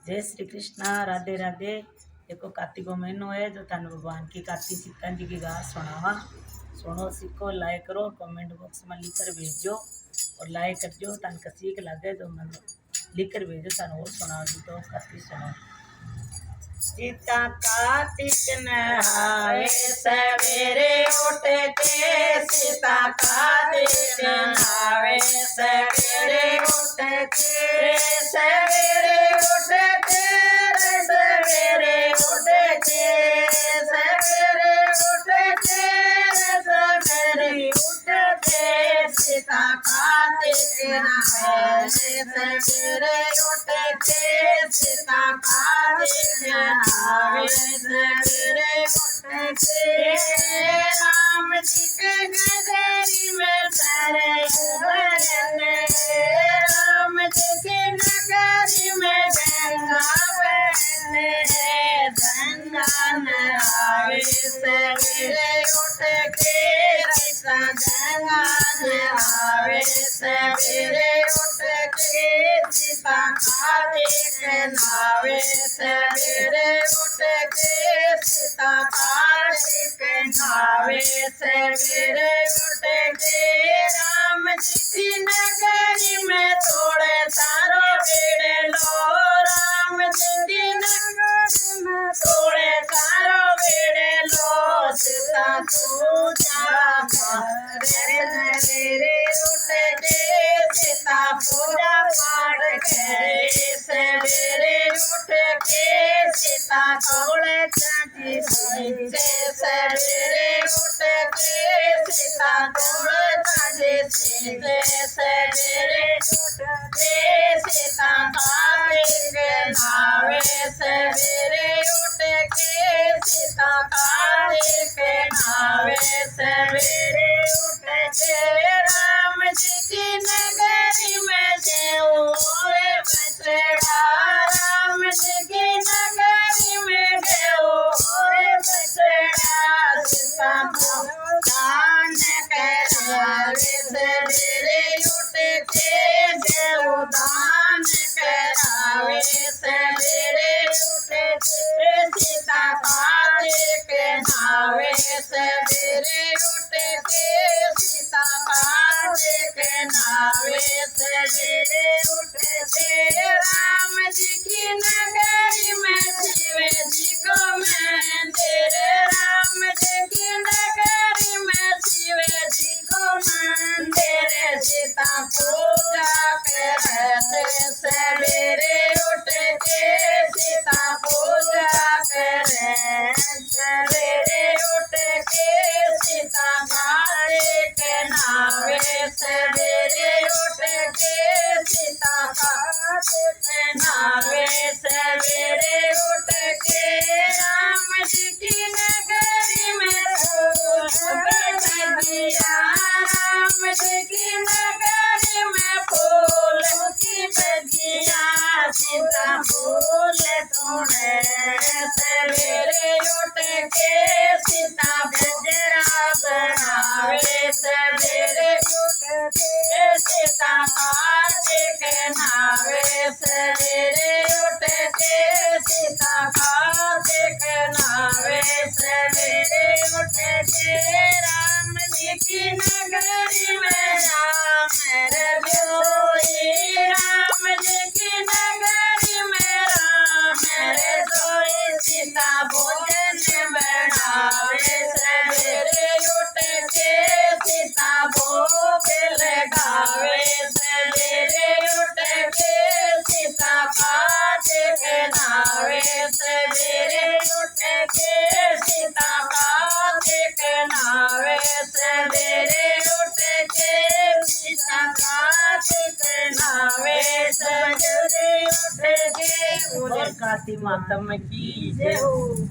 जय श्री कृष्णा, राधे राधे। देखो कार्तिक को महीनो है जो थाने भगवान की कार्तिक सीता जी की गाथ सुनावा। सुनो, सीखो, लाइक करो, कमेंट बॉक्स में लिख कर भेजो और लाइक कर जो थान का सीख लगे तो मैं लिख कर भेजो थान और सुनाओ जी। तो कार्तिक सुनो। सीता कार्तिक नहावे सवेरे उठ के, सीता कार्तिक नहावे सवेरे उठ के, सवेरे उठ के, सवेरे उठ के, सवेरे उठ के, सवेरे उठ के, सीता कार्तिक नहावे सवेरे उठ के, सीता कार्तिक नहावे सवेरे उठ के, राम जी के नगरी में सारे उभरने, राम जी के नगरी में गंगा बहने, गंगा नहावे सवेरे उठ के, गंगा नहावे सवेरे उठ के, सीता कार्तिक नहावे सवेरे उठ के, सीता कार्तिक नहावे सवेरे उठ के, राम जी की नगरी में थोड़े सारो बेड़े लो, राम जी की नगरी में थोड़े सारो बेड़े लो, सीता पूजा सवेरे उठ के, सीता पूजा पाठ करे सवेरे उठ के, सीता तोड़े चाची से सवेरे उठ के, सीता तोड़े चाची से सवेरे उठ के, सीता कार्तिक नहावे सवेरे उठ के, सीता कार्तिक नहावे सवेरे उठ के, राम जी की नगरी में देवोरे बछड़ा, राम जी की नगरी में देवोरे बछड़ा, सीता को दान करावे सवेरे उठ के, देव दान करावे सवेरे उठ के, सीता कार्तिक नहावे सवेरे उठ के, सीता कार्तिक नहावे सवेरे उठ के, राम जी की नगरी में शिव जी को मंदिर, राम जी की नगरी में शिव जी को मंदिर, सीता पूजा करते सवेरे उठ के, सीता पूजा करे सवेरे उठ के, सीता कार्तिक नहावे सवेरे उठ के, सीता कार्तिक नहावे सवेरे उठ के, राम जी की नगरी में फूल बगिया, राम जी की नगरी में फूल की बगिया, सीता फूल तोड़े सवेरे उठ के, सीता गजरा बनावे सवेरे उठ के, सीता कार्तिक नहावे सवेरे उठ के, सीता कार्तिक नहावे सवेरे उठ के, राम जी की नगरी में राम रसोई, राम जी की नगरी में राम रसोई, सीता भोजन बनावे सवेरे उठ के, सीता भोग लगावे सवेरे उठ के, सीता कार्तिक नहावे सवेरे उठ के, सीता कार्तिक नहावे सवेरे उठ के, सीता कार्तिक नहावे सवेरे उठ के। कार्तिक माता की जय हो।